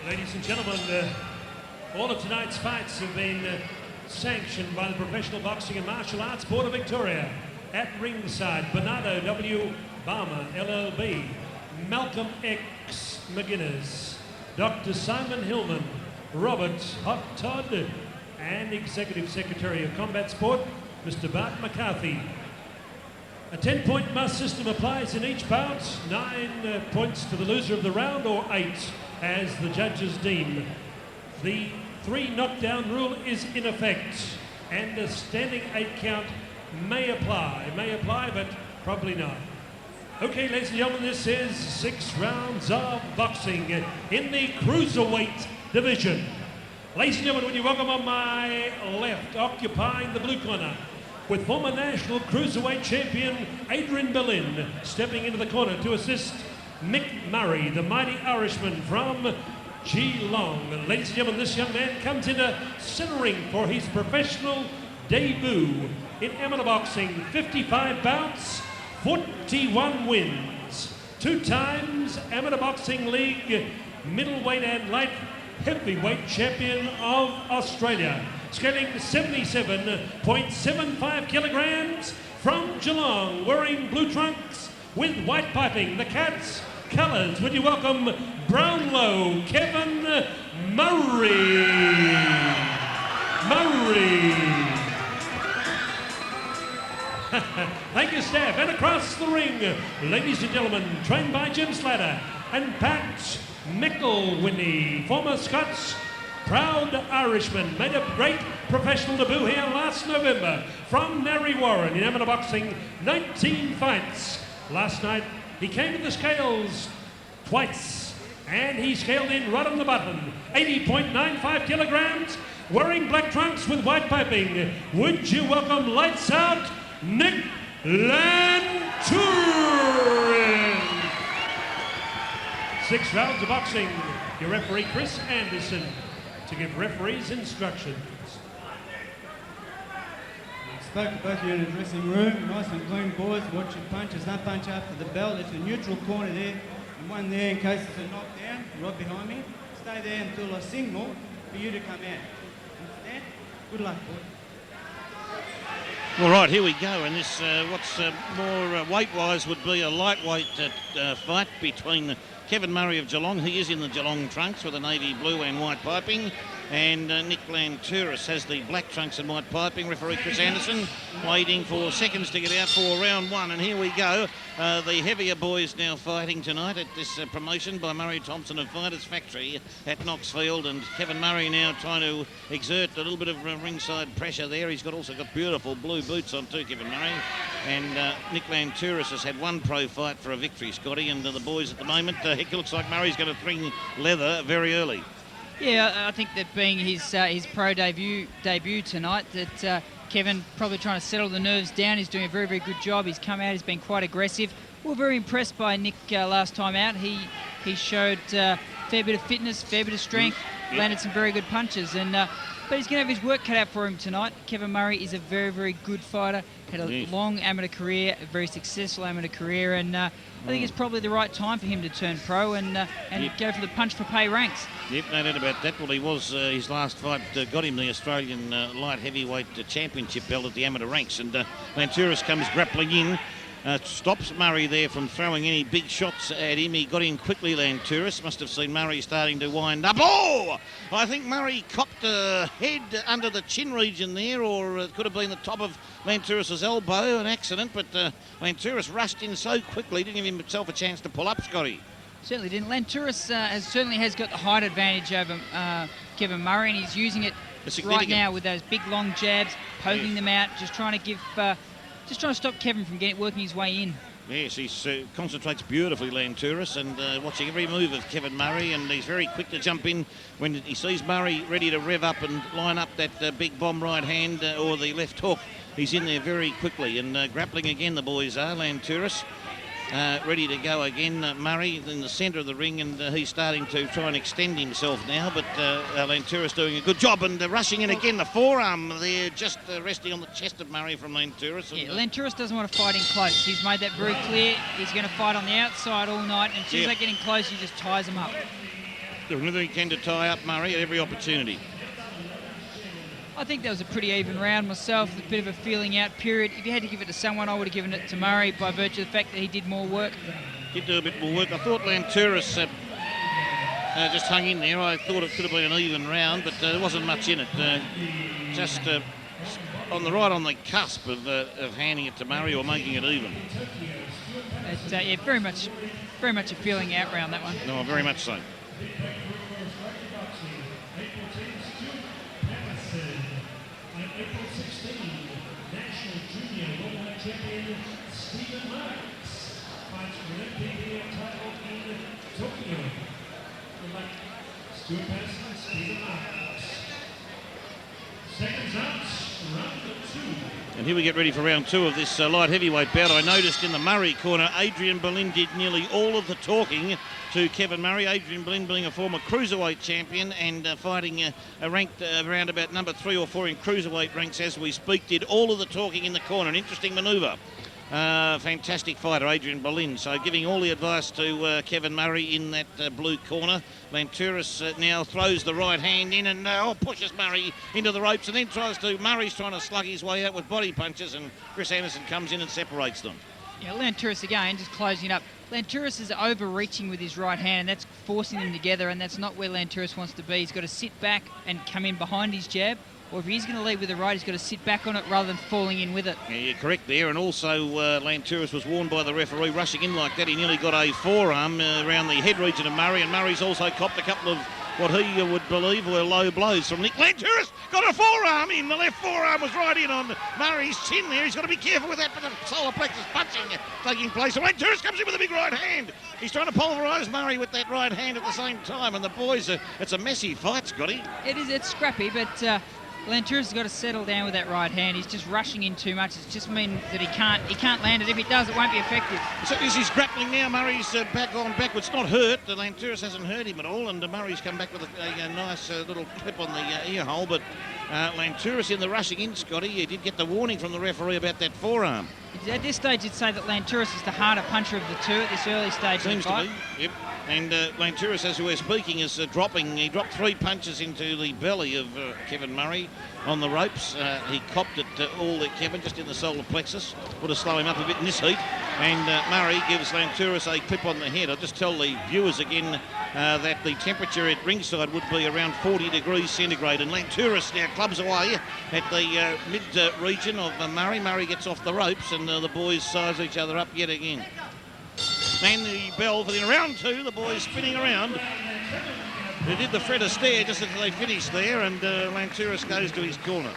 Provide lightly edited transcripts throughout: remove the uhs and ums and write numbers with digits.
Ladies and gentlemen, all of tonight's fights have been sanctioned by the Professional Boxing and Martial Arts Board of Victoria. At ringside, Bernardo W. Balmer, LLB, Malcolm X. McGuinness, Dr. Simon Hillman, Robert Hot Todd, and Executive Secretary of Combat Sport, Mr. Bart McCarthy. A 10-point must system applies in each bout, 9 points to the loser of the round, or 8 as the judges deem. The 3 knockdown rule is in effect, and a standing 8 count may apply, but probably not. Okay, ladies and gentlemen, this is 6 rounds of boxing in the cruiserweight division. Ladies and gentlemen, would you welcome on my left, occupying the blue corner, with former national cruiserweight champion Adrian Berlin stepping into the corner to assist Mick Murray, the mighty Irishman from Geelong. Ladies and gentlemen, this young man comes into centering for his professional debut in amateur boxing. 55 bouts, 41 wins. 2 times Amateur Boxing League middleweight and light heavyweight champion of Australia. Scaling 77.75 kilograms from Geelong, wearing blue trunks with white piping. The Cats colours, would you welcome Brownlow Kevin Murray. Thank you, staff. And across the ring, ladies and gentlemen, trained by Jim Slatter and Pat McElwinny, former Scots proud Irishman, made a great professional debut here last November from Narre Warren in amateur boxing, 19 fights. Last night, he came to the scales twice, and he scaled in right on the button, 80.95 kilograms, wearing black trunks with white piping. Would you welcome lights out, Nick Lantouris? 6 rounds of boxing. Your referee, Chris Anderson, to give referees instructions. Spoke to both of you in the dressing room. Nice and clean, boys. Watch your punches. Don't punch after the bell. There's a neutral corner there and one there in case it's a knockdown right behind me. Stay there until I signal for you to come out. Understand? Good luck, boys. All right, here we go, and this what's more weight-wise would be a lightweight fight between Kevin Murray of Geelong. He is in the Geelong trunks with a navy blue and white piping, and Nick Lantouris has the black trunks and white piping. Referee Chris Anderson waiting for seconds to get out for round 1, and here we go. The heavier boys now fighting tonight at this promotion by Murray Thompson of Fighters Factory at Knoxfield, and Kevin Murray now trying to exert a little bit of ringside pressure there. He's also got beautiful blue boots on too, Kevin Murray, and Nick Lantouris has had 1 pro fight for a victory, Scotty, and the boys at the moment, it looks like Murray's going to bring leather very early. Yeah, I think that being his pro debut tonight, that Kevin probably trying to settle the nerves down. He's doing a very, very good job. He's come out, he's been quite aggressive. We're very impressed by Nick last time out. He showed a fair bit of fitness, fair bit of strength, landed some very good punches, and but he's going to have his work cut out for him tonight. Kevin Murray is a very, very good fighter, had a long amateur career, a very successful amateur career, and I think it's probably the right time for him to turn pro and go for the punch for pay ranks. Yep, no doubt about that. Well, he was, his last fight got him the Australian light heavyweight championship belt at the amateur ranks, and Lantouris comes grappling in. Stops Murray there from throwing any big shots at him. He got in quickly, Lantouris. Must have seen Murray starting to wind up. Oh! I think Murray copped a head under the chin region there, or it could have been the top of Lantouris' elbow, an accident, but Lantouris rushed in so quickly, didn't give himself a chance to pull up, Scotty. Certainly didn't. Lantouris certainly has got the height advantage over Kevin Murray, and he's using it right now with those big long jabs, poking them out, just trying to give... just trying to stop Kevin from working his way in. Yes, he concentrates beautifully, Lantouris, and watching every move of Kevin Murray, and he's very quick to jump in when he sees Murray ready to rev up and line up that big bomb right hand or the left hook. He's in there very quickly, and grappling again the boys are. Lantouris ready to go again. Murray in the centre of the ring, and he's starting to try and extend himself now, but Lantouris doing a good job, and rushing in again. The forearm there just resting on the chest of Murray from Lantouris. Yeah, Lantouris doesn't want to fight in close. He's made that very clear. He's going to fight on the outside all night, and as soon as they get in close, he just ties them up. doing everything he can to tie up Murray at every opportunity. I think that was a pretty even round myself, a bit of a feeling out period. If you had to give it to someone, I would have given it to Murray by virtue of the fact that he did more work. Did do a bit more work. I thought Lantouris just hung in there. I thought it could have been an even round, but there wasn't much in it. Just on the cusp of handing it to Murray or making it even. Yeah, very much a feeling out round, that one. No, very much so. And here we get ready for round 2 of this light heavyweight bout. I noticed in the Murray corner, Adrian Berlin did nearly all of the talking to Kevin Murray. Adrian Berlin being a former cruiserweight champion and fighting ranked around about number 3 or 4 in cruiserweight ranks as we speak, did all of the talking in the corner. An interesting manoeuvre. Fantastic fighter, Adrian Berlin. So giving all the advice to Kevin Murray in that blue corner. Lantouris now throws the right hand in and pushes Murray into the ropes and then Murray's trying to slug his way out with body punches, and Chris Anderson comes in and separates them. Yeah, Lantouris again, just closing it up. Lantouris is overreaching with his right hand, and that's forcing them together, and that's not where Lantouris wants to be. He's got to sit back and come in behind his jab. Or if he's going to lead with the right, he's got to sit back on it rather than falling in with it. Yeah, you're correct there. And also Lantouris was warned by the referee rushing in like that. He nearly got a forearm around the head region of Murray, and Murray's also copped a couple of what he would believe were low blows from Nick. Lantouris got a forearm in. The left forearm was right in on Murray's chin there. He's got to be careful with that, but the solar plexus punching taking place. So Lantouris comes in with a big right hand. He's trying to pulverise Murray with that right hand at the same time. And the boys, it's a messy fight, Scotty. It's scrappy, but Lantouris has got to settle down with that right hand. He's just rushing in too much. It's just mean that he can't land it. If he does, it won't be effective. So as he's grappling now, Murray's back on backwards. Not hurt. Lantouris hasn't hurt him at all, and Murray's come back with a nice little clip on the ear hole. But Lantouris in the rushing in, Scotty, he did get the warning from the referee about that forearm. At this stage, you'd say that Lantouris is the harder puncher of the two at this early stage of the fight. Seems to be, yep. And Lantouris, as we're speaking, is dropping. He dropped 3 punches into the belly of Kevin Murray on the ropes. He copped it all at Kevin, just in the solar plexus. Would have slowed him up a bit in this heat. And Murray gives Lantouris a clip on the head. I'll just tell the viewers again that the temperature at ringside would be around 40 degrees centigrade. And Lantouris now clubs away at the mid-region of Murray. Murray gets off the ropes, and the boys size each other up yet again. And the bell for the round 2, the boys spinning around. They did the Fred Astaire just as they finished there, and Lantouris goes to his corner.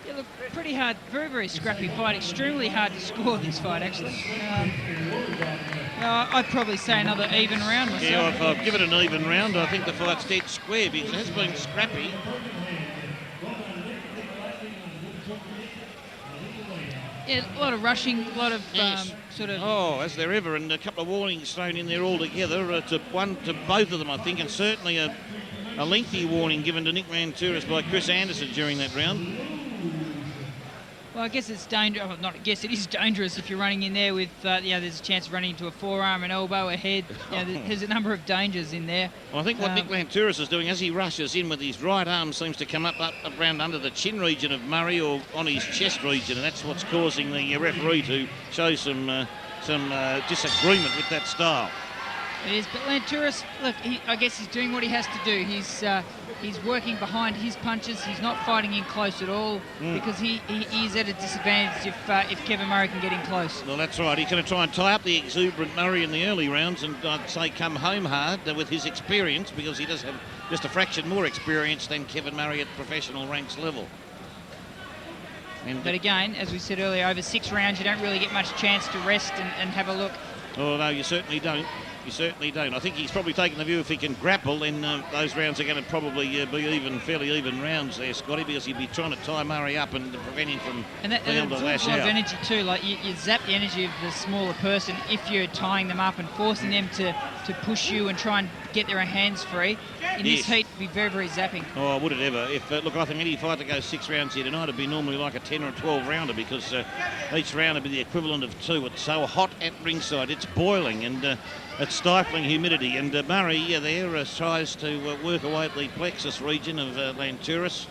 Yeah, look, pretty hard, very, very scrappy fight. Extremely hard to score this fight, actually. I'd probably say another even round myself. Yeah, I've given it an even round. I think the fight's dead square because it has been scrappy. Yeah, a lot of rushing, a lot of yes. sort of... Oh, as there ever, and a couple of warnings thrown in there altogether. To both of them, I think, and certainly a lengthy warning given to Nick Lantouris by Chris Anderson during that round. Well, I guess it's dangerous. Well, not I guess it is dangerous if you're running in there with, there's a chance of running into a forearm, an elbow, a head. There's a number of dangers in there. Well, I think what Nick Lantouris is doing as he rushes in with his right arm seems to come up around under the chin region of Murray or on his chest region, and that's what's causing the referee to show some disagreement with that style. It is, but Lantouris, look, I guess he's doing what he has to do. He's working behind his punches. He's not fighting in close at all because he is at a disadvantage if Kevin Murray can get in close. Well, that's right. He's going to try and tie up the exuberant Murray in the early rounds and I'd say come home hard with his experience, because he does have just a fraction more experience than Kevin Murray at professional ranks level. But again, as we said earlier, over 6 rounds, you don't really get much chance to rest and have a look. Oh, no, you certainly don't. You certainly don't. I think he's probably taken the view if he can grapple, then those rounds are going to probably be fairly even rounds there, Scotty, because he'd be trying to tie Murray up and prevent him from being able to lash out. And a lot of energy too. Like you zap the energy of the smaller person if you're tying them up and forcing them to push you and try and get their hands free. In this heat, it'd be very, very zapping. Oh, would it ever? Look, I think any fight that goes 6 rounds here tonight would be normally like a 10 or a 12 rounder, because each round would be the equivalent of 2. It's so hot at ringside. It's boiling, and it's stifling humidity. And Murray there tries to work away at the plexus region of Lantouris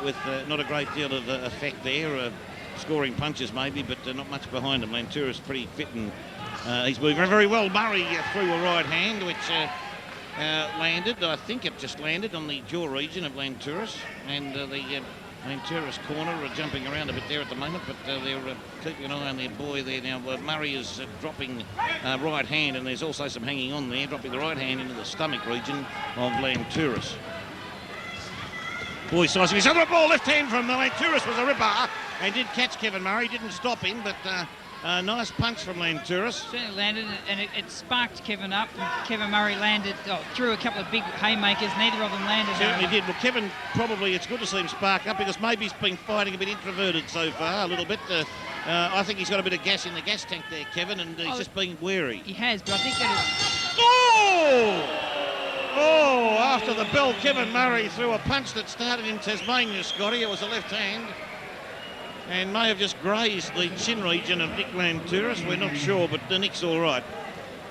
with not a great deal of effect there. Scoring punches maybe, but not much behind him. Lantouris pretty fit and he's moving very well. Murray threw a right hand which landed. I think it just landed on the jaw region of Lantouris, and the Lantouris corner are jumping around a bit there at the moment, but they're keeping an eye on their boy there now. Murray is dropping right hand, and there's also some hanging on there, dropping the right hand into the stomach region of Lantouris. Boy sizing his other ball, left hand from Lantouris was a ripper and did catch Kevin Murray, didn't stop him, but a nice punch from Lantouris. Certainly landed, and it sparked Kevin up. Kevin Murray landed, threw a couple of big haymakers, neither of them landed. Certainly did. Well, Kevin, probably it's good to see him spark up because maybe he's been fighting a bit introverted so far, a little bit. I think he's got a bit of gas in the gas tank there, Kevin, and he's just been wary. He has, but I think that is... Oh, after the bell, Kevin Murray threw a punch that started in Tasmania, Scotty. It was a left hand and may have just grazed the chin region of Nick Lantouris. We're not sure, but Nick's all right.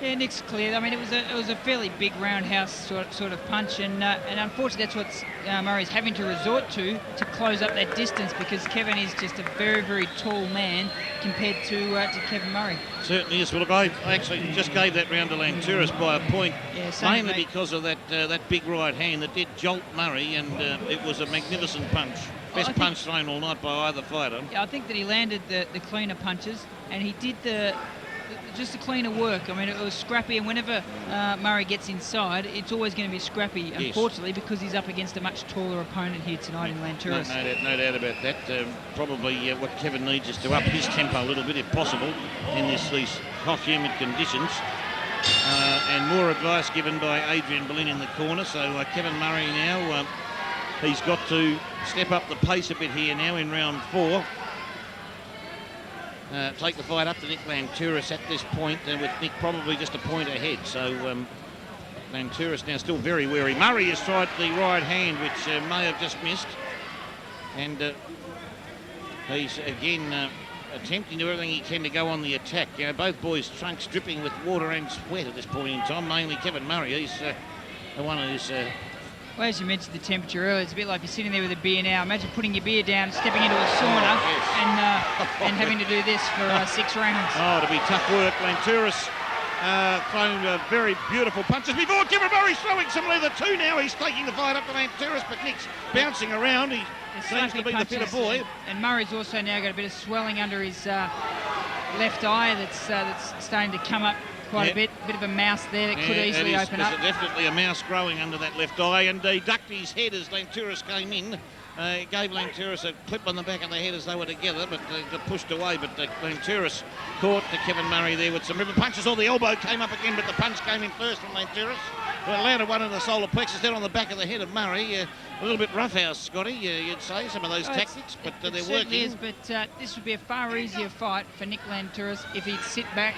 Yeah, Nick's clear. I mean, it was a fairly big roundhouse sort of punch, and unfortunately that's what Murray's having to resort to close up that distance, because Kevin is just a very, very tall man compared to Kevin Murray. Certainly is. Well, look, I actually just gave that round to Lantouris by a point, mainly because of that big right hand that did jolt Murray, and it was a magnificent punch. Best punch thrown all night by either fighter. Yeah, I think that he landed the cleaner punches, and he did just the cleaner work. I mean, it was scrappy, and whenever Murray gets inside, it's always going to be scrappy, yes, unfortunately, because he's up against a much taller opponent here tonight in Lantouris. No doubt about that. Probably what Kevin needs is to up his tempo a little bit, if possible, in these hot, humid conditions. And more advice given by Adrian Berlin in the corner. So Kevin Murray now, he's got to step up the pace a bit here now in round 4. Take the fight up to Nick Lantouris at this point, with Nick probably just a point ahead. So Lantouris now still very wary. Murray has tried the right hand, which may have just missed. And he's again attempting to do everything he can to go on the attack. You know, both boys' trunks dripping with water and sweat at this point in time, mainly Kevin Murray. He's the one who's... Well, as you mentioned the temperature earlier, it's a bit like you're sitting there with a beer now. Imagine putting your beer down, stepping into a sauna, and having to do this for 6 rounds. Oh, it'll be tough work. Lantouris throwing very beautiful punches before Kevin Murray's throwing some leather too now. He's taking the fight up to Lantouris, but Nick's bouncing around. He seems to be the fitter boy. And Murray's also now got a bit of swelling under his left eye that's starting to come up quite a bit of a mouse there that could easily open up. There's definitely a mouse growing under that left eye, and he ducked his head as Lantouris came in. Gave Lantouris a clip on the back of the head as they were together, but got pushed away. But Lantouris caught Kevin Murray there with some river punches. The elbow came up again, but the punch came in first from Lantouris. Well, landed one in the solar plexus, then on the back of the head of Murray. A little bit roughhouse, Scotty, you'd say, some of those tactics, but they're working. Is, but this would be a far easier fight for Nick Lantouris if he'd sit back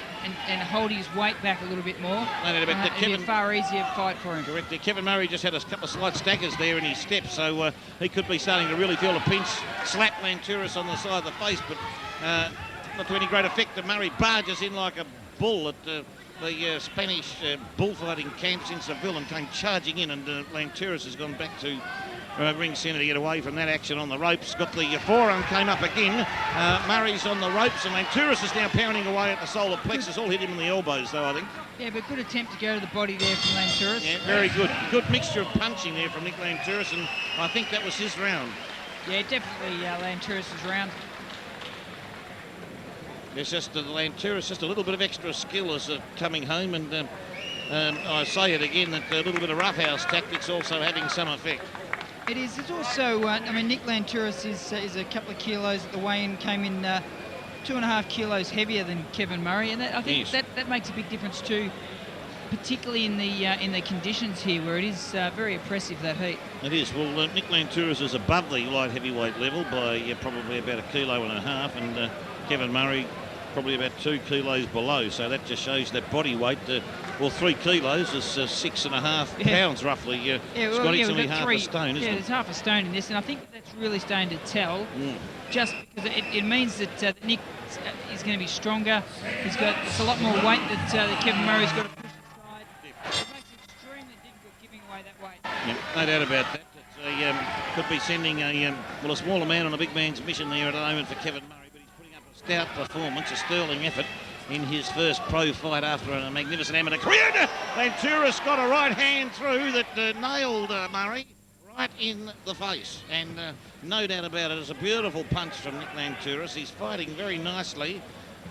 and hold his weight back a little bit more. It'd be a far easier fight for him. Correct. Kevin Murray just had a couple of slight staggers there in his steps, so he could be starting to really feel a pinch. Slap Lantouris on the side of the face, but not to any great effect. Murray barges in like a bull at the Spanish bullfighting camps in Seville and came charging in, and Lantouris has gone back to ring centre to get away from that action on the ropes. Got the forearm, came up again. Murray's on the ropes, and Lantouris is now pounding away at the solar plexus. All hit him in the elbows, though, I think. Yeah, but good attempt to go to the body there from Lantouris. Yeah, very good. Good mixture of punching there from Nick Lantouris, and I think that was his round. Yeah, definitely Lantouris' round. It's just Lantouris, just a little bit of extra skill is coming home, and I say it again that a little bit of roughhouse tactics also having some effect. It is. It's also, I mean, Nick Lantouris is a couple of kilos at the weigh-in, came in 2.5 kilos heavier than Kevin Murray, and I think that makes a big difference too, particularly in the conditions here where it is very oppressive, that heat. It is. Well, Nick Lantouris is above the light heavyweight level by probably about 1.5 kilos, and Kevin Murray probably about 2 kilos below, so that just shows that body weight. 3 kilos is 6.5 pounds roughly. Scotty, it's only half a stone, isn't it? Yeah, there's half a stone in this, and I think that's really starting to tell, just because it means that Nick is going to be stronger. It's a lot more weight that Kevin Murray's got to push way that way. Yeah, no doubt about that. It's could be sending a smaller man on a big man's mission there at the moment for Kevin Murray, but he's putting up a stout performance, a sterling effort in his first pro fight after a magnificent amateur career. Lantouris got a right hand through that nailed Murray right in the face, and no doubt about it, it's a beautiful punch from Nick Lantouris. He's fighting very nicely.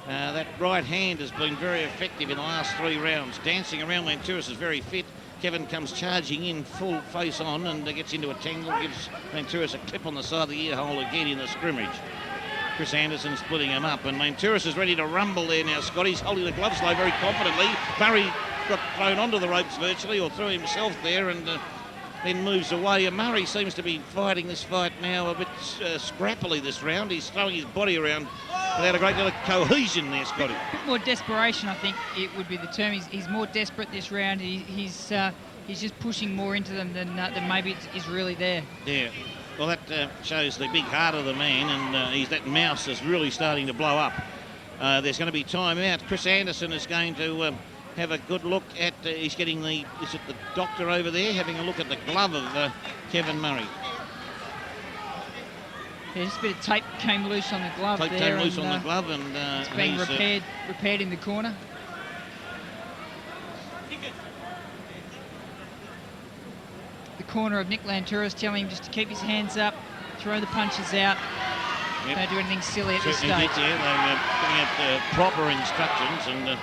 That right hand has been very effective in the last 3 rounds. Dancing around, Lantouris is very fit. Kevin comes charging in full face on and gets into a tangle, gives Lantouris a clip on the side of the ear hole again in the scrimmage. Chris Anderson splitting him up, and Lantouris is ready to rumble there now. Scotty's holding the gloves low very confidently. Murray got thrown onto the ropes virtually, or threw himself there, and then moves away. And Murray seems to be fighting this fight now a bit scrappily this round. He's throwing his body around without a great deal of cohesion there, Scotty. A bit more desperation, I think it would be the term. He's more desperate this round. He's just pushing more into them than maybe is really there. Yeah. Well, that shows the big heart of the man, and that mouse is really starting to blow up. There's going to be time out. Chris Anderson is going to have a good look at, he's getting the doctor over there, having a look at the glove of Kevin Murray. Yeah, just a bit of tape came loose on the glove there. Tape came loose on the glove, and it's being repaired in the corner. The corner of Nick Lantouris telling him just to keep his hands up, throw the punches out. Yep. Don't do anything silly at this stage. They're giving out proper instructions, and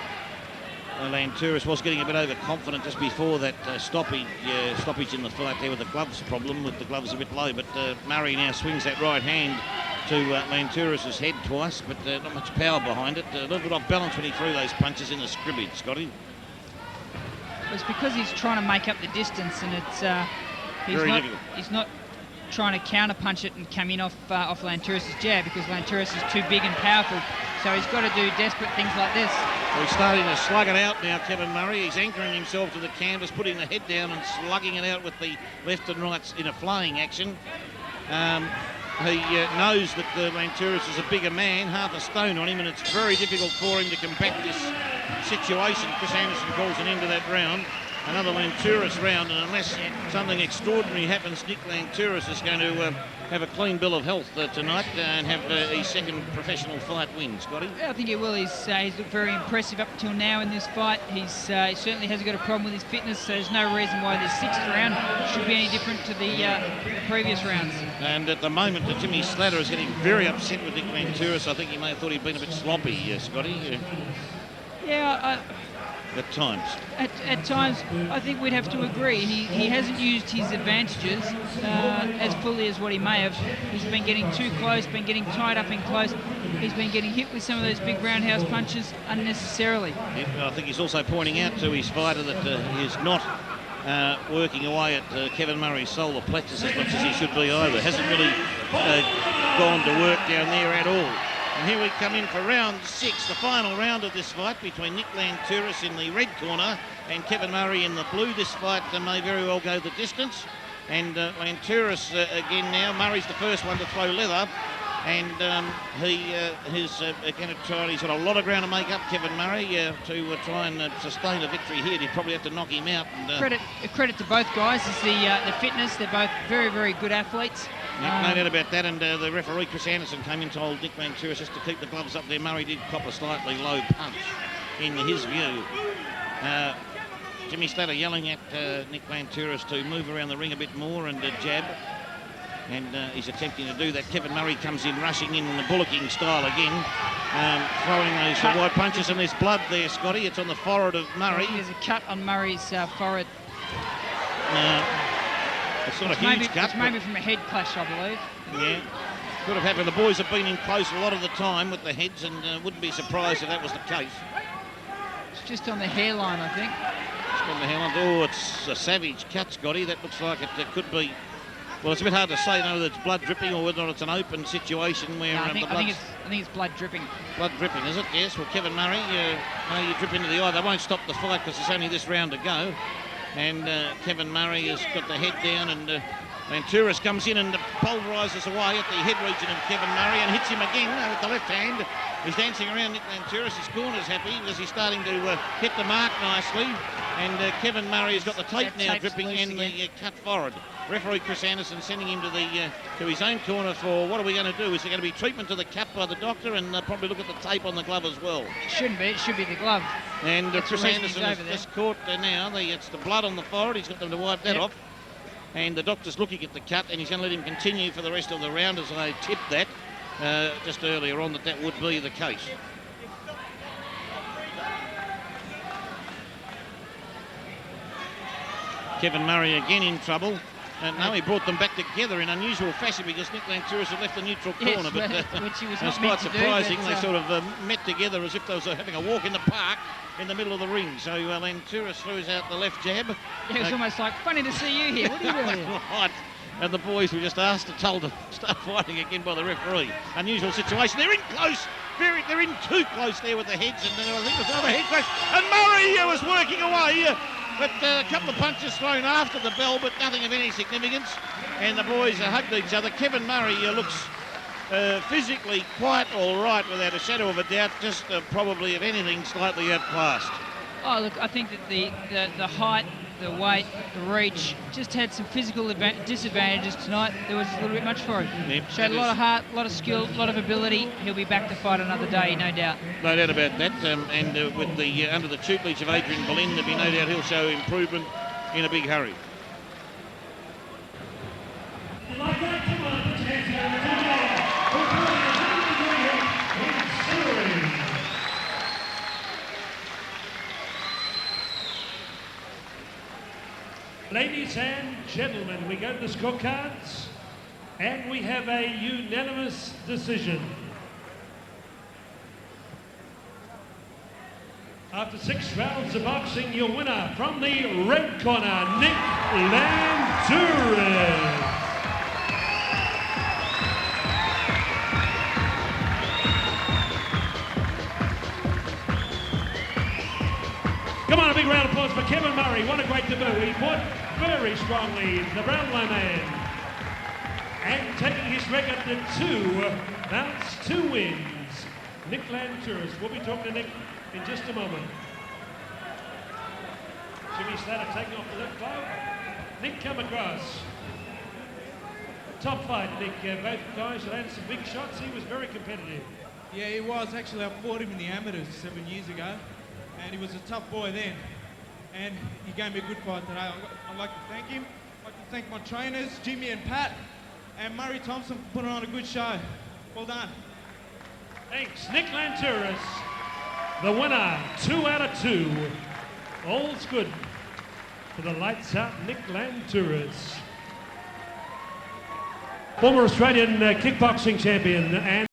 Lantouris was getting a bit overconfident just before that stoppage in the fight there with the gloves problem, with the gloves a bit low. But Murray now swings that right hand to Lantouris' head twice, but not much power behind it. A little bit off balance when he threw those punches in the scrimmage, Scotty. It's because he's trying to make up the distance, and it's he's not trying to counter punch it and come in off Lantouris' jab, because Lantouris is too big and powerful. So he's got to do desperate things like this. Well, he's starting to slug it out now, Kevin Murray. He's anchoring himself to the canvas, putting the head down and slugging it out with the left and right in a flying action. He knows that Lantouris is a bigger man, half a stone on him, and it's very difficult for him to combat this situation. Chris Anderson calls an end to that round. Another Lantouris round, and unless something extraordinary happens, Nick Lantouris is going to have a clean bill of health tonight and have his second professional fight win, Scotty. Yeah, I think he will. He's looked very impressive up until now in this fight. He certainly hasn't got a problem with his fitness, so there's no reason why this 6th round should be any different to the previous rounds. And at the moment, Jimmy Slatter is getting very upset with Nick Lantouris. I think he may have thought he'd been a bit sloppy, Scotty. Yeah, at times. At times, I think we'd have to agree. He hasn't used his advantages as fully as what he may have. He's been getting too close, been getting tied up in close. He's been getting hit with some of those big roundhouse punches unnecessarily. Yeah, I think he's also pointing out to his fighter that he is not working away at Kevin Murray's solar plexus as much as he should be either. Hasn't really gone to work down there at all. And here we come in for round 6, the final round of this fight between Nick Lantouris in the red corner and Kevin Murray in the blue. This fight may very well go the distance. And Lantouris again now. Murray's the first one to throw leather. And he's going to try, he's got a lot of ground to make up, Kevin Murray, to try and sustain a victory here. He'd probably have to knock him out. And, credit to both guys is the fitness. They're both very, very good athletes. Yeah, no doubt about that, and the referee Chris Anderson came in and told Nick Lantouris just to keep the gloves up there. Murray did cop a slightly low punch in his view. Jimmy Slater yelling at Nick Lantouris to move around the ring a bit more and jab, and he's attempting to do that. Kevin Murray comes in rushing in the bullocking style again, throwing those wide punches, and there's blood there, Scotty. It's on the forehead of Murray. There's a cut on Murray's forehead. It's not a huge cut. It's maybe from a head clash, I believe. Yeah, could have happened. The boys have been in close a lot of the time with the heads, and wouldn't be surprised if that was the case. It's just on the hairline, I think. Just on the hairline. Oh, it's a savage cut, Scotty. That looks like it could be. Well, it's a bit hard to say whether it's blood dripping or whether it's an open situation where I think it's blood dripping. Blood dripping, is it? Yes. Well, Kevin Murray, you drip into the eye. They won't stop the fight because there's only this round to go. And Kevin Murray has got the head down, and Lantouris comes in and pulverises away at the head region of Kevin Murray and hits him again with the left hand. He's dancing around Nick Lantouris. His corner's happy because he's starting to hit the mark nicely. And Kevin Murray has got the tape That now tape's dripping loose in the again. cut forehead. Referee Chris Anderson sending him to his own corner for what are we going to do? Is there going to be treatment to the cut by the doctor and probably look at the tape on the glove as well? It shouldn't be. It should be the glove. And That's Chris the reason Anderson he's has over just caught now. It's the blood on the forehead. He's got them to wipe that off. And the doctor's looking at the cut, and he's going to let him continue for the rest of the round, as I tipped that just earlier on that would be the case. Kevin Murray again in trouble. No, he brought them back together in unusual fashion because Nick Lantouris had left the neutral corner. But which he was it was not meant quite to surprising. do, but, They sort of met together as if they were having a walk in the park in the middle of the ring. So Lantouris throws out the left jab. Yeah, it was almost like, funny to see you here. What are you doing here? Right. And the boys were just told to start fighting again by the referee. Unusual situation. They're in close. They're in too close there with the heads. And then I think there's another head clash. And Murray was working away. But a couple of punches thrown after the bell, but nothing of any significance. And the boys hugged each other. Kevin Murray looks physically quite all right without a shadow of a doubt. Just probably, if anything, slightly outclassed. Oh, look, I think that the height, the weight, the reach, just had some physical disadvantages tonight. There was a little bit much for him. Yep, Showed a lot of heart, a lot of skill, a lot of ability. He'll be back to fight another day, no doubt. No doubt about that. And with the under the tutelage of Adrian Boleyn, there'll be no doubt he'll show improvement in a big hurry. Ladies and gentlemen, we go to the scorecards, and we have a unanimous decision. After 6 rounds of boxing, your winner from the red corner, Nick Lantouris. Come on, a big round of applause for Kevin Murray. What a great debut. He fought very strongly, the Brownlow man. And taking his record to 2 bouts, 2 wins, Nick Lantouris. We'll be talking to Nick in just a moment. Jimmy Slater taking off the left glove. Nick come across. Top fight, Nick. Both guys landed some big shots. He was very competitive. Yeah, he was. Actually, I fought him in the amateurs 7 years ago, and he was a tough boy then. And he gave me a good fight today. I'd like to thank him. I'd like to thank my trainers, Jimmy and Pat, and Murray Thompson for putting on a good show. Well done. Thanks. Nick Lantouris, the winner, 2 out of 2. All's good for the lights out Nick Lantouris. Former Australian kickboxing champion and